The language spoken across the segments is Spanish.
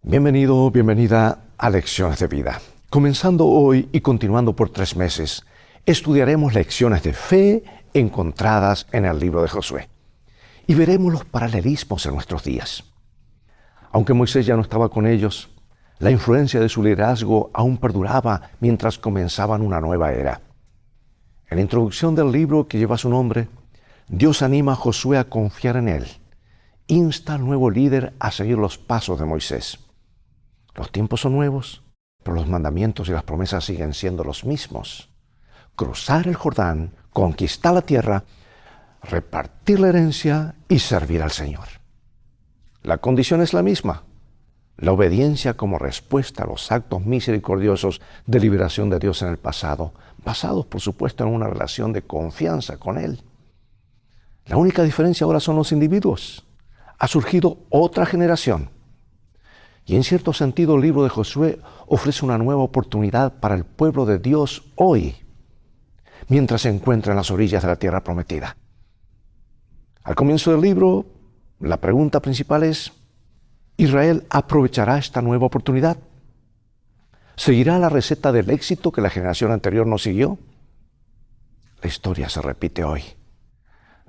Bienvenido, bienvenida a Lecciones de Vida. Comenzando hoy y continuando por 3 meses, estudiaremos lecciones de fe encontradas en el libro de Josué y veremos los paralelismos en nuestros días. Aunque Moisés ya no estaba con ellos, la influencia de su liderazgo aún perduraba mientras comenzaban una nueva era. En la introducción del libro que lleva su nombre, Dios anima a Josué a confiar en él. Insta al nuevo líder a seguir los pasos de Moisés. Los tiempos son nuevos, pero los mandamientos y las promesas siguen siendo los mismos. Cruzar el Jordán, conquistar la tierra, repartir la herencia y servir al Señor. La condición es la misma: la obediencia como respuesta a los actos misericordiosos de liberación de Dios en el pasado, basados por supuesto en una relación de confianza con Él. La única diferencia ahora son los individuos. Ha surgido otra generación. Y en cierto sentido el libro de Josué ofrece una nueva oportunidad para el pueblo de Dios hoy, mientras se encuentra en las orillas de la tierra prometida. Al comienzo del libro, la pregunta principal es: ¿Israel aprovechará esta nueva oportunidad? ¿Seguirá la receta del éxito que la generación anterior no siguió? La historia se repite hoy.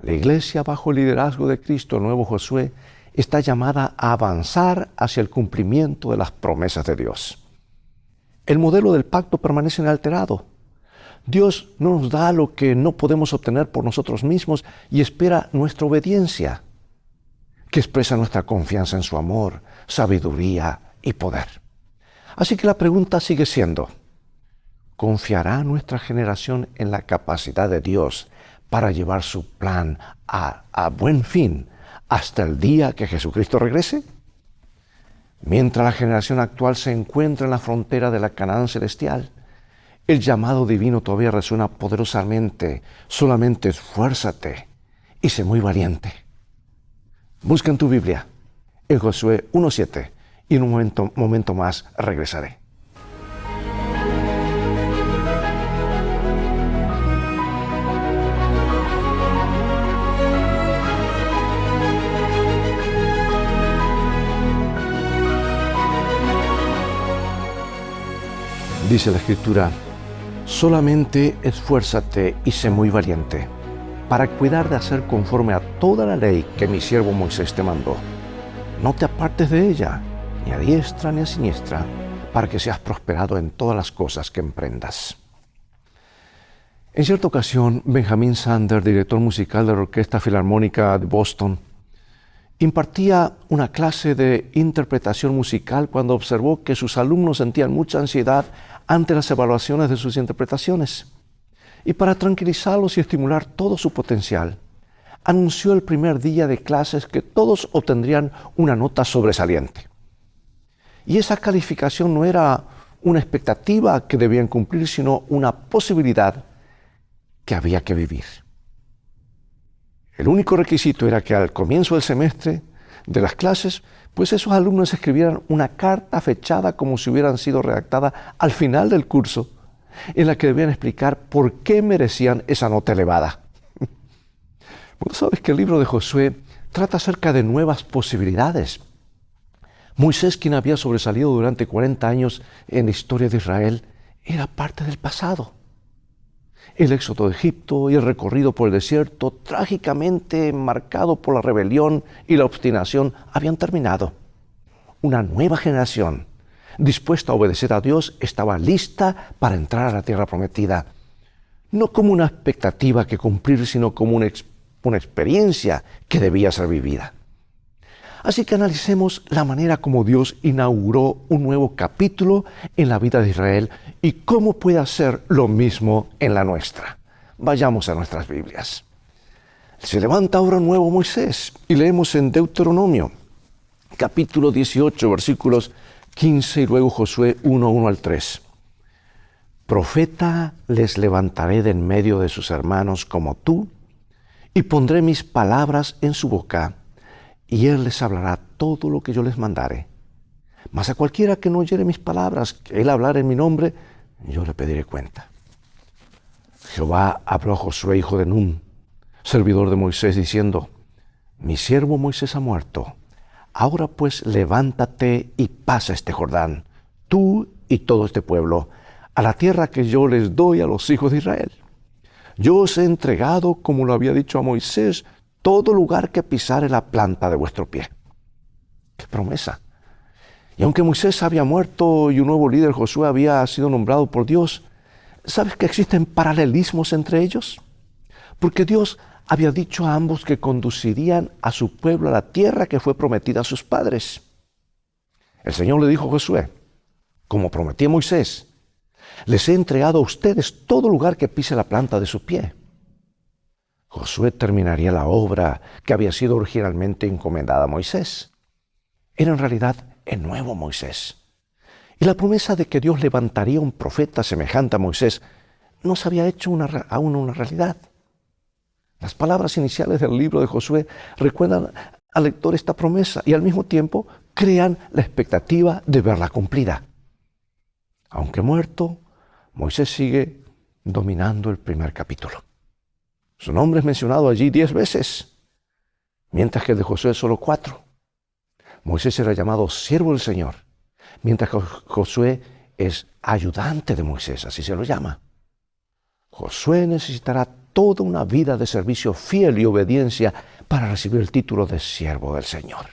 La iglesia, bajo el liderazgo de Cristo, el nuevo Josué, está llamada a avanzar hacia el cumplimiento de las promesas de Dios. El modelo del pacto permanece inalterado. Dios no nos da lo que no podemos obtener por nosotros mismos y espera nuestra obediencia, que expresa nuestra confianza en su amor, sabiduría y poder. Así que la pregunta sigue siendo: ¿confiará nuestra generación en la capacidad de Dios para llevar su plan a buen fin hasta el día que Jesucristo regrese? Mientras la generación actual se encuentra en la frontera de la Canaán celestial, el llamado divino todavía resuena poderosamente: solamente esfuérzate y sé muy valiente. Busca en tu Biblia, en Josué 1:7, y en un momento más regresaré. Dice la Escritura: solamente esfuérzate y sé muy valiente, para cuidar de hacer conforme a toda la ley que mi siervo Moisés te mandó. No te apartes de ella, ni a diestra ni a siniestra, para que seas prosperado en todas las cosas que emprendas. En cierta ocasión, Benjamin Sander, director musical de la Orquesta Filarmónica de Boston, impartía una clase de interpretación musical cuando observó que sus alumnos sentían mucha ansiedad ante las evaluaciones de sus interpretaciones. Y para tranquilizarlos y estimular todo su potencial, anunció el primer día de clases que todos obtendrían una nota sobresaliente. Y esa calificación no era una expectativa que debían cumplir, sino una posibilidad que había que vivir. El único requisito era que al comienzo del semestre de las clases, pues esos alumnos escribieran una carta fechada como si hubieran sido redactadas al final del curso, en la que debían explicar por qué merecían esa nota elevada. Bueno, sabes que el libro de Josué trata acerca de nuevas posibilidades. Moisés, quien había sobresalido durante 40 años en la historia de Israel, era parte del pasado. El éxodo de Egipto y el recorrido por el desierto, trágicamente marcado por la rebelión y la obstinación, habían terminado. Una nueva generación, dispuesta a obedecer a Dios, estaba lista para entrar a la tierra prometida. No como una expectativa que cumplir, sino como una experiencia que debía ser vivida. Así que analicemos la manera como Dios inauguró un nuevo capítulo en la vida de Israel y cómo puede hacer lo mismo en la nuestra. Vayamos a nuestras Biblias. Se levanta ahora un nuevo Moisés y leemos en Deuteronomio, capítulo 18, versículos 15 y luego Josué 1 al 3. Profeta les levantaré de en medio de sus hermanos como tú, y pondré mis palabras en su boca, y él les hablará todo lo que yo les mandare. Mas a cualquiera que no oyere mis palabras, que él hablara en mi nombre, yo le pediré cuenta. Jehová habló a Josué, hijo de Nun, servidor de Moisés, diciendo: mi siervo Moisés ha muerto. Ahora pues levántate y pasa este Jordán, tú y todo este pueblo, a la tierra que yo les doy a los hijos de Israel. Yo os he entregado, como lo había dicho a Moisés, todo lugar que pisare la planta de vuestro pie. ¡Qué promesa! Y aunque Moisés había muerto y un nuevo líder, Josué, había sido nombrado por Dios, ¿sabes que existen paralelismos entre ellos? Porque Dios había dicho a ambos que conducirían a su pueblo a la tierra que fue prometida a sus padres. El Señor le dijo a Josué, como prometí a Moisés, les he entregado a ustedes todo lugar que pise la planta de su pie. Josué terminaría la obra que había sido originalmente encomendada a Moisés. Era en realidad el nuevo Moisés. Y la promesa de que Dios levantaría un profeta semejante a Moisés no se había hecho aún una realidad. Las palabras iniciales del libro de Josué recuerdan al lector esta promesa y al mismo tiempo crean la expectativa de verla cumplida. Aunque muerto, Moisés sigue dominando el primer capítulo. Su nombre es mencionado allí 10 veces, mientras que el de Josué solo 4. Moisés era llamado siervo del Señor, mientras que Josué es ayudante de Moisés, así se lo llama. Josué necesitará toda una vida de servicio fiel y obediencia para recibir el título de siervo del Señor.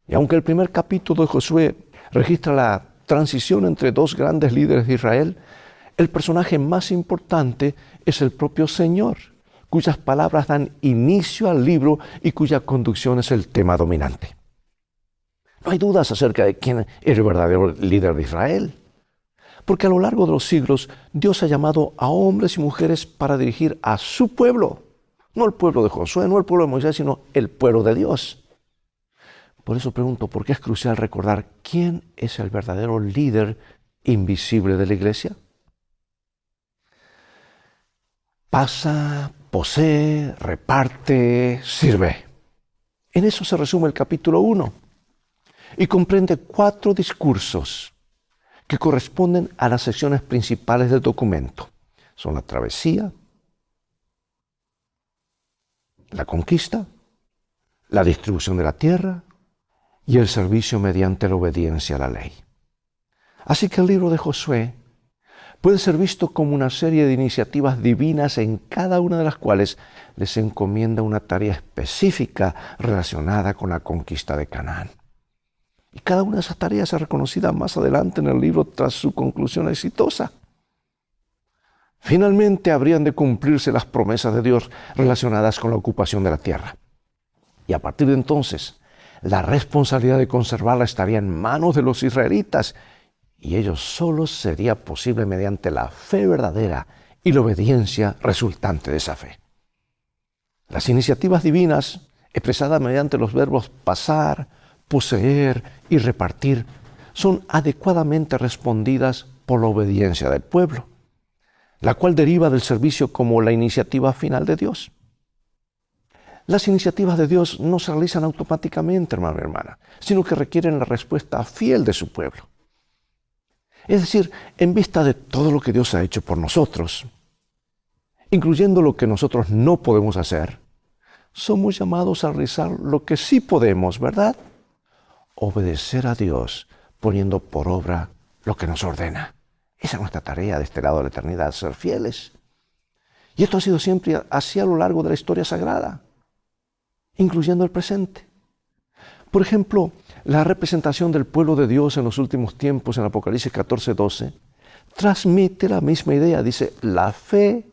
Y aunque el primer capítulo de Josué registra la transición entre dos grandes líderes de Israel, el personaje más importante es el propio Señor, cuyas palabras dan inicio al libro y cuya conducción es el tema dominante. No hay dudas acerca de quién es el verdadero líder de Israel, porque a lo largo de los siglos Dios ha llamado a hombres y mujeres para dirigir a su pueblo, no el pueblo de Josué, no el pueblo de Moisés, sino el pueblo de Dios. Por eso pregunto, ¿por qué es crucial recordar quién es el verdadero líder invisible de la iglesia? Pasa, posee, reparte, sirve. En eso se resume el capítulo 1 y comprende 4 discursos que corresponden a las secciones principales del documento. Son la travesía, la conquista, la distribución de la tierra y el servicio mediante la obediencia a la ley. Así que el libro de Josué puede ser visto como una serie de iniciativas divinas en cada una de las cuales les encomienda una tarea específica relacionada con la conquista de Canaán. Y cada una de esas tareas es reconocida más adelante en el libro tras su conclusión exitosa. Finalmente habrían de cumplirse las promesas de Dios relacionadas con la ocupación de la tierra. Y a partir de entonces, la responsabilidad de conservarla estaría en manos de los israelitas, y ello solo sería posible mediante la fe verdadera y la obediencia resultante de esa fe. Las iniciativas divinas, expresadas mediante los verbos pasar, poseer y repartir, son adecuadamente respondidas por la obediencia del pueblo, la cual deriva del servicio como la iniciativa final de Dios. Las iniciativas de Dios no se realizan automáticamente, hermano y hermana, sino que requieren la respuesta fiel de su pueblo. Es decir, en vista de todo lo que Dios ha hecho por nosotros, incluyendo lo que nosotros no podemos hacer, somos llamados a realizar lo que sí podemos, ¿verdad? Obedecer a Dios poniendo por obra lo que nos ordena. Esa es nuestra tarea de este lado de la eternidad, ser fieles. Y esto ha sido siempre así a lo largo de la historia sagrada, incluyendo el presente. Por ejemplo, la representación del pueblo de Dios en los últimos tiempos en Apocalipsis 14:12 transmite la misma idea. Dice, la fe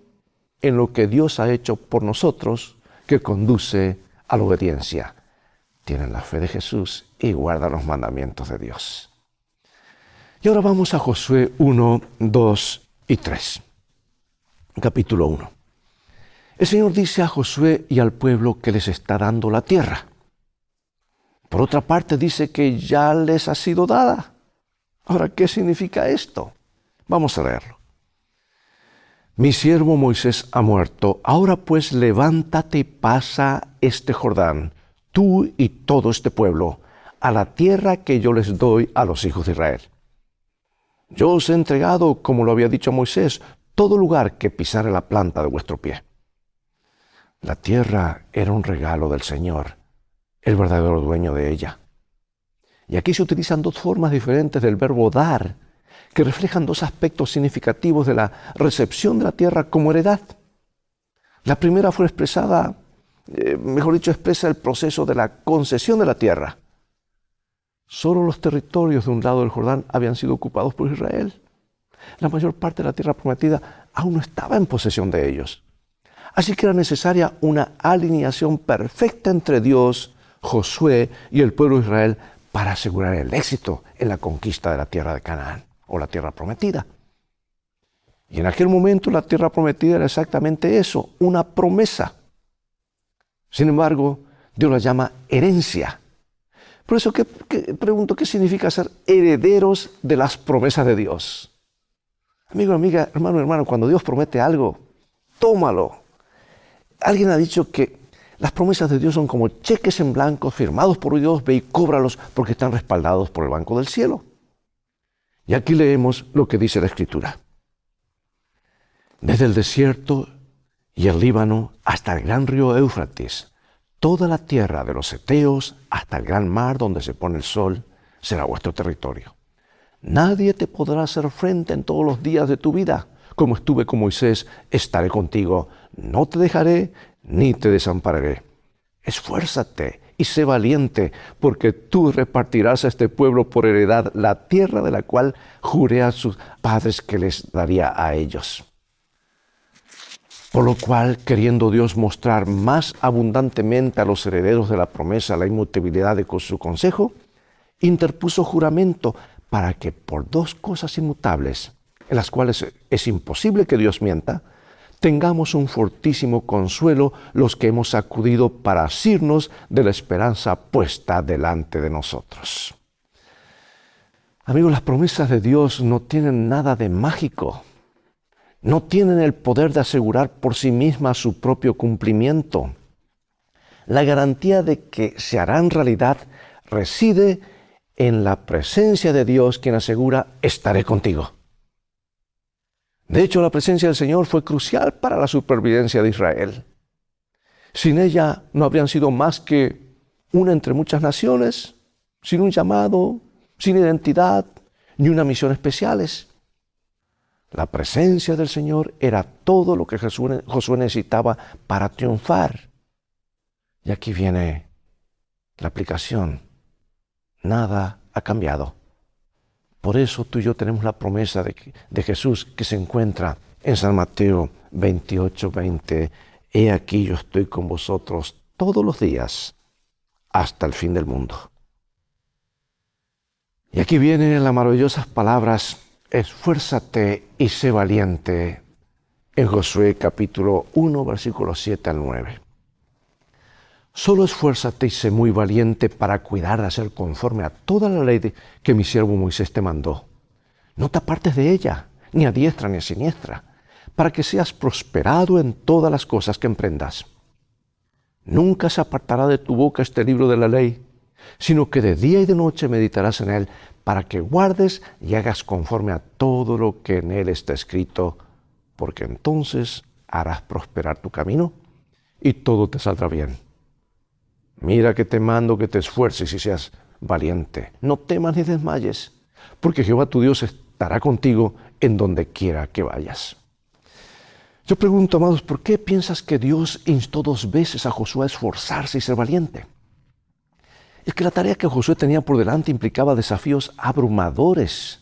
en lo que Dios ha hecho por nosotros que conduce a la obediencia. Tienen la fe de Jesús y guardan los mandamientos de Dios. Y ahora vamos a Josué 1, 2 y 3. Capítulo 1. El Señor dice a Josué y al pueblo que les está dando la tierra. Por otra parte dice que ya les ha sido dada. Ahora, ¿qué significa esto? Vamos a leerlo. Mi siervo Moisés ha muerto. Ahora pues levántate y pasa este Jordán, tú y todo este pueblo, a la tierra que yo les doy a los hijos de Israel. Yo os he entregado, como lo había dicho a Moisés, todo lugar que pisare la planta de vuestro pie. La tierra era un regalo del Señor, el verdadero dueño de ella. Y aquí se utilizan dos formas diferentes del verbo dar, que reflejan dos aspectos significativos de la recepción de la tierra como heredad. La primera fue expresada, expresa el proceso de la concesión de la tierra. Solo los territorios de un lado del Jordán habían sido ocupados por Israel. La mayor parte de la tierra prometida aún no estaba en posesión de ellos. Así que era necesaria una alineación perfecta entre Dios, Josué y el pueblo de Israel para asegurar el éxito en la conquista de la tierra de Canaán, o la tierra prometida. Y en aquel momento la tierra prometida era exactamente eso, una promesa. Sin embargo, Dios la llama herencia. Por eso pregunto, ¿qué significa ser herederos de las promesas de Dios? Amigo, amiga, hermano, cuando Dios promete algo, tómalo. Alguien ha dicho que las promesas de Dios son como cheques en blanco firmados por Dios, ve y cóbralos porque están respaldados por el Banco del Cielo. Y aquí leemos lo que dice la Escritura. Desde el desierto y el Líbano hasta el gran río Éufrates, toda la tierra de los heteos hasta el gran mar donde se pone el sol será vuestro territorio. Nadie te podrá hacer frente en todos los días de tu vida. Como estuve con Moisés, estaré contigo. No te dejaré ni te desampararé. Esfuérzate y sé valiente, porque tú repartirás a este pueblo por heredad la tierra de la cual juré a sus padres que les daría a ellos. Por lo cual, queriendo Dios mostrar más abundantemente a los herederos de la promesa la inmutabilidad de su consejo, interpuso juramento para que por dos cosas inmutables, en las cuales es imposible que Dios mienta, tengamos un fortísimo consuelo los que hemos acudido para asirnos de la esperanza puesta delante de nosotros. Amigos, las promesas de Dios no tienen nada de mágico. No tienen el poder de asegurar por sí mismas su propio cumplimiento. La garantía de que se harán realidad reside en la presencia de Dios, quien asegura, estaré contigo. De hecho, la presencia del Señor fue crucial para la supervivencia de Israel. Sin ella no habrían sido más que una entre muchas naciones, sin un llamado, sin identidad, ni una misión especiales. La presencia del Señor era todo lo que Josué necesitaba para triunfar. Y aquí viene la aplicación. Nada ha cambiado. Por eso tú y yo tenemos la promesa de Jesús que se encuentra en San Mateo 28:20. He aquí yo estoy con vosotros todos los días hasta el fin del mundo. Y aquí vienen las maravillosas palabras, esfuérzate y sé valiente, en Josué capítulo 1, versículos 7 al 9. Solo esfuérzate y sé muy valiente para cuidar de hacer conforme a toda la ley que mi siervo Moisés te mandó. No te apartes de ella, ni a diestra ni a siniestra, para que seas prosperado en todas las cosas que emprendas. Nunca se apartará de tu boca este libro de la ley, sino que de día y de noche meditarás en él, para que guardes y hagas conforme a todo lo que en él está escrito, porque entonces harás prosperar tu camino y todo te saldrá bien. Mira que te mando que te esfuerces y seas valiente. No temas ni desmayes, porque Jehová tu Dios estará contigo en donde quiera que vayas. Yo pregunto, amados, ¿por qué piensas que Dios instó 2 veces a Josué a esforzarse y ser valiente? Es que la tarea que Josué tenía por delante implicaba desafíos abrumadores.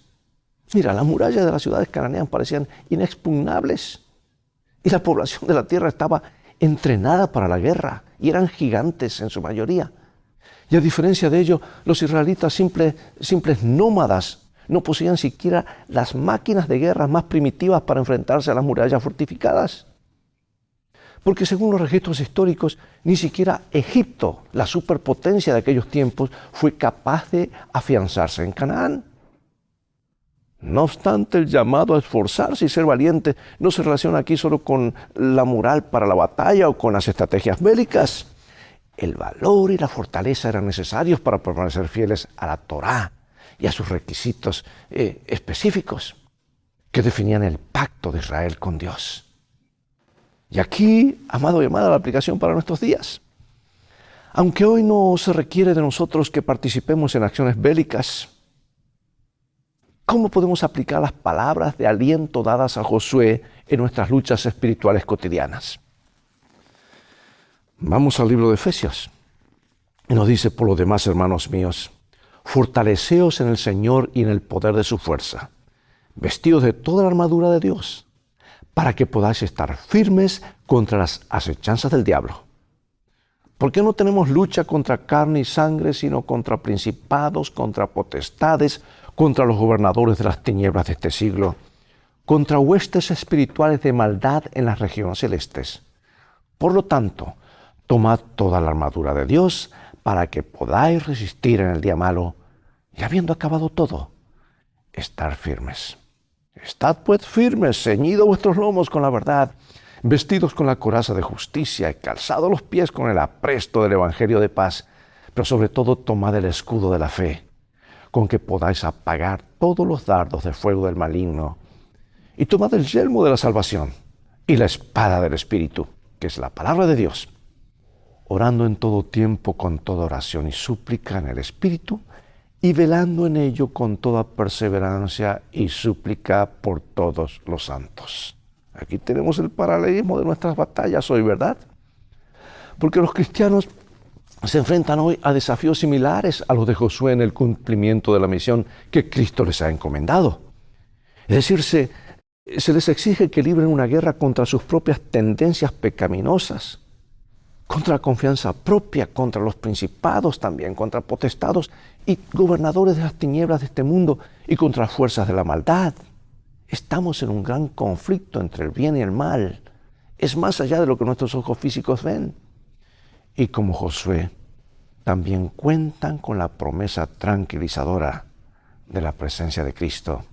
Mira, las murallas de las ciudades cananeas parecían inexpugnables y la población de la tierra estaba entrenada para la guerra y eran gigantes en su mayoría. Y a diferencia de ello, los israelitas simples nómadas no poseían siquiera las máquinas de guerra más primitivas para enfrentarse a las murallas fortificadas. Porque según los registros históricos, ni siquiera Egipto, la superpotencia de aquellos tiempos, fue capaz de afianzarse en Canaán. No obstante, el llamado a esforzarse y ser valiente no se relaciona aquí solo con la moral para la batalla o con las estrategias bélicas. El valor y la fortaleza eran necesarios para permanecer fieles a la Torá y a sus requisitos específicos que definían el pacto de Israel con Dios. Y aquí, amado y amada, la aplicación para nuestros días. Aunque hoy no se requiere de nosotros que participemos en acciones bélicas, ¿cómo podemos aplicar las palabras de aliento dadas a Josué en nuestras luchas espirituales cotidianas? Vamos al libro de Efesios. Y nos dice: por lo demás, hermanos míos, fortaleceos en el Señor y en el poder de su fuerza, vestidos de toda la armadura de Dios, para que podáis estar firmes contra las acechanzas del diablo. ¿Por qué no tenemos lucha contra carne y sangre, sino contra principados, contra potestades, contra los gobernadores de las tinieblas de este siglo, contra huestes espirituales de maldad en las regiones celestes? Por lo tanto, tomad toda la armadura de Dios para que podáis resistir en el día malo, y habiendo acabado todo, estar firmes. Estad pues firmes, ceñidos vuestros lomos con la verdad, vestidos con la coraza de justicia y calzados los pies con el apresto del evangelio de paz, pero sobre todo tomad el escudo de la fe, con que podáis apagar todos los dardos de fuego del maligno, y tomad el yelmo de la salvación y la espada del Espíritu, que es la palabra de Dios, orando en todo tiempo con toda oración y súplica en el Espíritu, y velando en ello con toda perseverancia y súplica por todos los santos. Aquí tenemos el paralelismo de nuestras batallas hoy, ¿verdad? Porque los cristianos se enfrentan hoy a desafíos similares a los de Josué en el cumplimiento de la misión que Cristo les ha encomendado. Es decir, se les exige que libren una guerra contra sus propias tendencias pecaminosas, contra la confianza propia, contra los principados también, contra potestados y gobernadores de las tinieblas de este mundo y contra las fuerzas de la maldad. Estamos en un gran conflicto entre el bien y el mal. Es más allá de lo que nuestros ojos físicos ven. Y como Josué, también cuentan con la promesa tranquilizadora de la presencia de Cristo.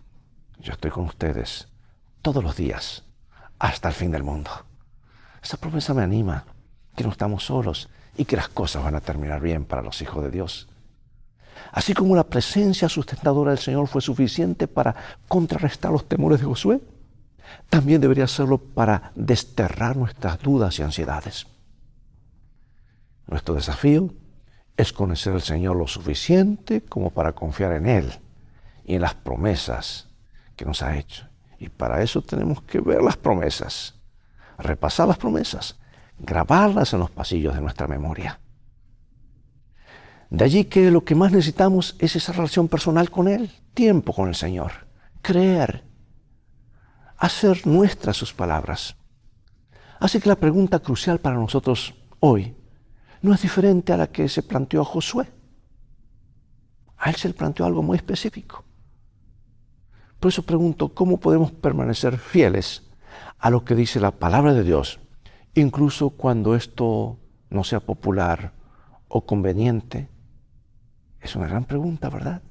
Yo estoy con ustedes todos los días, hasta el fin del mundo. Esa promesa me anima, que no estamos solos y que las cosas van a terminar bien para los hijos de Dios. Así como la presencia sustentadora del Señor fue suficiente para contrarrestar los temores de Josué, también debería serlo para desterrar nuestras dudas y ansiedades. Nuestro desafío es conocer al Señor lo suficiente como para confiar en Él y en las promesas que nos ha hecho. Y para eso tenemos que ver las promesas, repasar las promesas, grabarlas en los pasillos de nuestra memoria. De allí que lo que más necesitamos es esa relación personal con Él, tiempo con el Señor, creer, hacer nuestras sus palabras. Así que la pregunta crucial para nosotros hoy no es diferente a la que se planteó a Josué. A él se le planteó algo muy específico. Por eso pregunto, ¿cómo podemos permanecer fieles a lo que dice la palabra de Dios, incluso cuando esto no sea popular o conveniente? Es una gran pregunta, ¿verdad?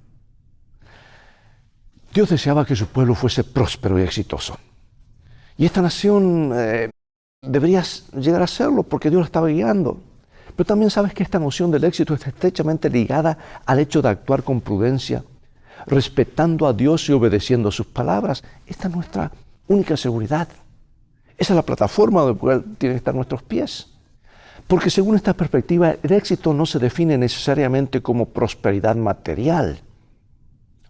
Dios deseaba que su pueblo fuese próspero y exitoso. Y esta nación debería llegar a serlo porque Dios la estaba guiando. Pero también sabes que esta noción del éxito está estrechamente ligada al hecho de actuar con prudencia, respetando a Dios y obedeciendo sus palabras. Esta es nuestra única seguridad. Esa es la plataforma donde tienen que estar nuestros pies. Porque según esta perspectiva, el éxito no se define necesariamente como prosperidad material,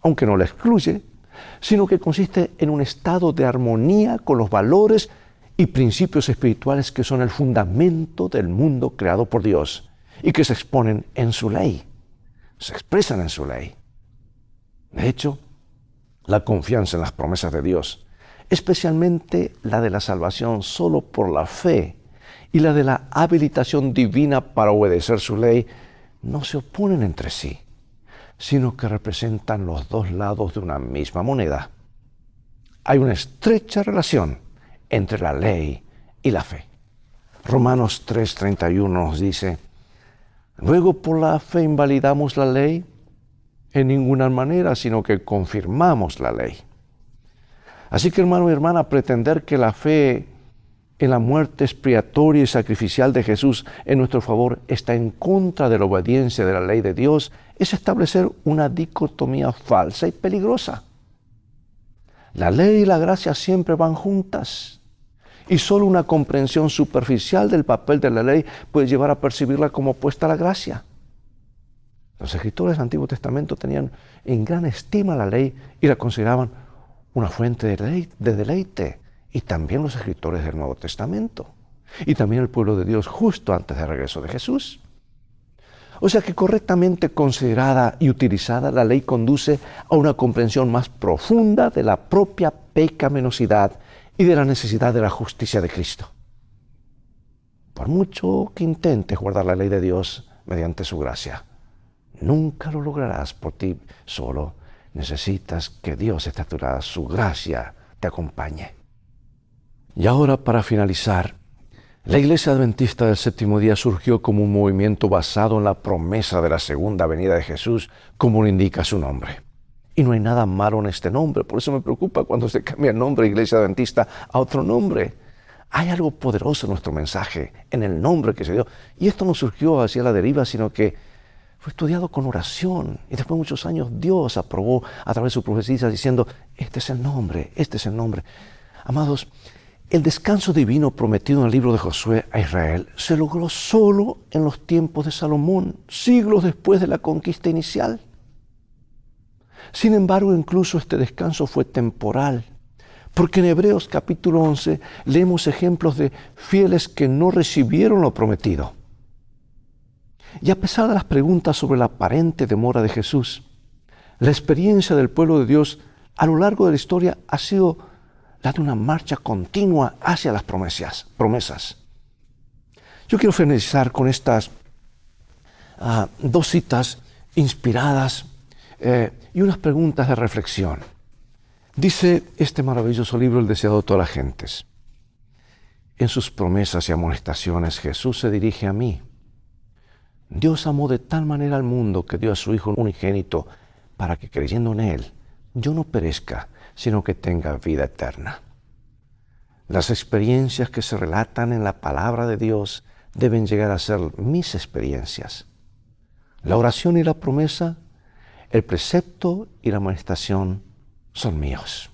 aunque no la excluye, sino que consiste en un estado de armonía con los valores y principios espirituales que son el fundamento del mundo creado por Dios y que se exponen en su ley, se expresan en su ley. De hecho, la confianza en las promesas de Dios, especialmente la de la salvación solo por la fe y la de la habilitación divina para obedecer su ley, no se oponen entre sí, sino que representan los dos lados de una misma moneda. Hay una estrecha relación entre la ley y la fe. Romanos 3:31 nos dice: luego por la fe invalidamos la ley en ninguna manera, sino que confirmamos la ley. Así que, hermano y hermana, pretender que la fe en la muerte expiatoria y sacrificial de Jesús en nuestro favor está en contra de la obediencia de la ley de Dios es establecer una dicotomía falsa y peligrosa. La ley y la gracia siempre van juntas. Y solo una comprensión superficial del papel de la ley puede llevar a percibirla como opuesta a la gracia. Los escritores del Antiguo Testamento tenían en gran estima la ley y la consideraban una fuente de deleite. Y también los escritores del Nuevo Testamento. Y también el pueblo de Dios justo antes del regreso de Jesús. O sea que correctamente considerada y utilizada, la ley conduce a una comprensión más profunda de la propia pecaminosidad y de la necesidad de la justicia de Cristo. Por mucho que intentes guardar la ley de Dios mediante su gracia, nunca lo lograrás por ti solo. Necesitas que Dios, esta tu lado, su gracia te acompañe. Y ahora, para finalizar, la Iglesia Adventista del Séptimo Día surgió como un movimiento basado en la promesa de la segunda venida de Jesús, como lo indica su nombre. Y no hay nada malo en este nombre, por eso me preocupa cuando se cambia el nombre de Iglesia Adventista a otro nombre. Hay algo poderoso en nuestro mensaje, en el nombre que se dio. Y esto no surgió hacia la deriva, sino que fue estudiado con oración. Y después de muchos años Dios aprobó a través de sus profecías diciendo, este es el nombre, este es el nombre. Amados, el descanso divino prometido en el libro de Josué a Israel se logró solo en los tiempos de Salomón, siglos después de la conquista inicial. Sin embargo, incluso este descanso fue temporal, porque en Hebreos capítulo 11 leemos ejemplos de fieles que no recibieron lo prometido. Y a pesar de las preguntas sobre la aparente demora de Jesús, la experiencia del pueblo de Dios a lo largo de la historia ha sido la de una marcha continua hacia las promesas. Yo quiero finalizar con estas dos citas inspiradas y unas preguntas de reflexión. Dice este maravilloso libro, El deseado de todas las gentes: en sus promesas y amonestaciones Jesús se dirige a mí. Dios amó de tal manera al mundo que dio a su Hijo unigénito para que, creyendo en Él, yo no perezca, sino que tenga vida eterna. Las experiencias que se relatan en la palabra de Dios deben llegar a ser mis experiencias. La oración y la promesa, el precepto y la amonestación son míos.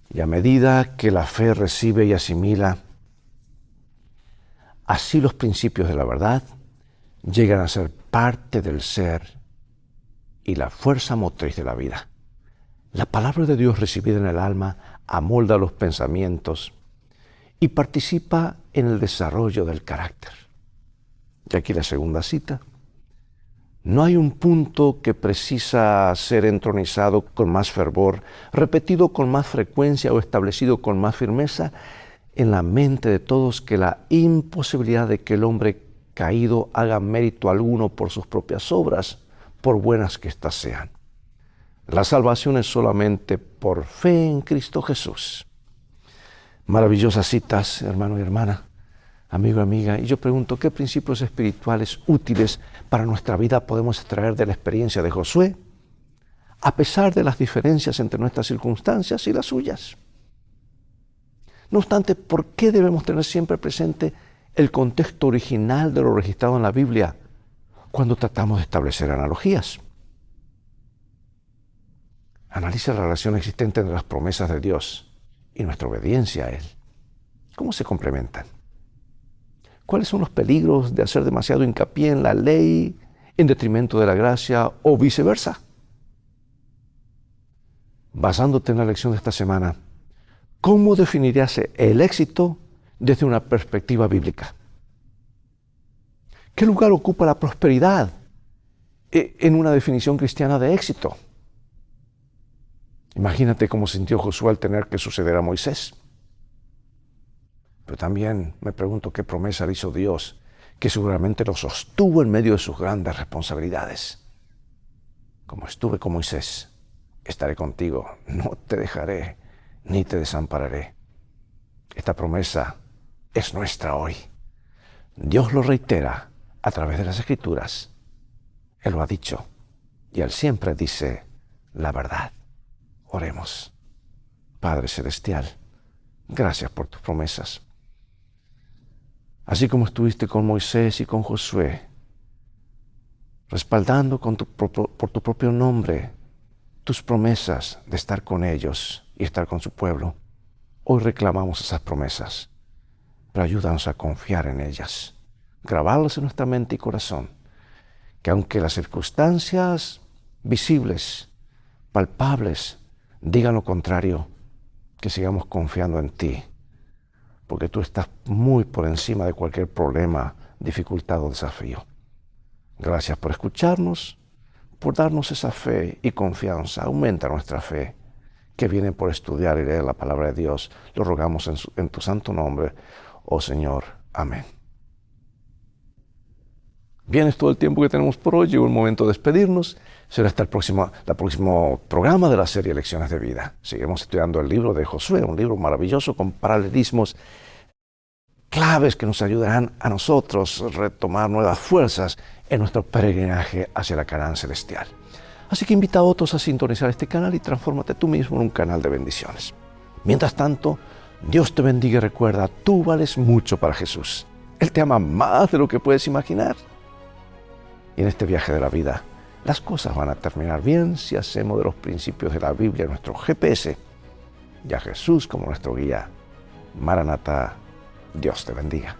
Y a medida que la fe recibe y asimila, así los principios de la verdad llegan a ser parte del ser y la fuerza motriz de la vida. La palabra de Dios recibida en el alma amolda los pensamientos y participa en el desarrollo del carácter. Y aquí la segunda cita. No hay un punto que precisa ser entronizado con más fervor, repetido con más frecuencia o establecido con más firmeza en la mente de todos que la imposibilidad de que el hombre caído haga mérito alguno por sus propias obras, por buenas que éstas sean. La salvación es solamente por fe en Cristo Jesús. Maravillosas citas, hermano y hermana, amigo y amiga. Y yo pregunto, ¿qué principios espirituales útiles para nuestra vida podemos extraer de la experiencia de Josué, a pesar de las diferencias entre nuestras circunstancias y las suyas? No obstante, ¿por qué debemos tener siempre presente el contexto original de lo registrado en la Biblia cuando tratamos de establecer analogías? Analiza la relación existente entre las promesas de Dios y nuestra obediencia a Él. ¿Cómo se complementan? ¿Cuáles son los peligros de hacer demasiado hincapié en la ley en detrimento de la gracia o viceversa? Basándote en la lección de esta semana, ¿cómo definirías el éxito desde una perspectiva bíblica? ¿Qué lugar ocupa la prosperidad en una definición cristiana de éxito? Imagínate cómo sintió Josué al tener que suceder a Moisés. Pero también me pregunto qué promesa le hizo Dios, que seguramente lo sostuvo en medio de sus grandes responsabilidades. Como estuve con Moisés, estaré contigo, no te dejaré ni te desampararé. Esta promesa es nuestra hoy. Dios lo reitera a través de las Escrituras. Él lo ha dicho y Él siempre dice la verdad. Oremos. Padre Celestial, gracias por tus promesas. Así como estuviste con Moisés y con Josué, respaldando por tu propio nombre tus promesas de estar con ellos y estar con su pueblo, Hoy reclamamos esas promesas, pero ayúdanos a confiar en ellas, grabarlas en nuestra mente y corazón, que aunque las circunstancias visibles, palpables, digan lo contrario, que sigamos confiando en ti, porque tú estás muy por encima de cualquier problema, dificultad o desafío. Gracias por escucharnos, por darnos esa fe y confianza. Aumenta nuestra fe, que viene por estudiar y leer la palabra de Dios. Lo rogamos en tu santo nombre, oh Señor. Amén. Bien, es todo el tiempo que tenemos por hoy. Llegó el momento de despedirnos. Será hasta el próximo programa de la serie Lecciones de Vida. Seguiremos estudiando el libro de Josué, un libro maravilloso con paralelismos claves que nos ayudarán a nosotros a retomar nuevas fuerzas en nuestro peregrinaje hacia la Canaán celestial. Así que invita a otros a sintonizar este canal y transfórmate tú mismo en un canal de bendiciones. Mientras tanto, Dios te bendiga y recuerda, tú vales mucho para Jesús. Él te ama más de lo que puedes imaginar. Y en este viaje de la vida, las cosas van a terminar bien si hacemos de los principios de la Biblia nuestro GPS y a Jesús como nuestro guía. Maranatá, Dios te bendiga.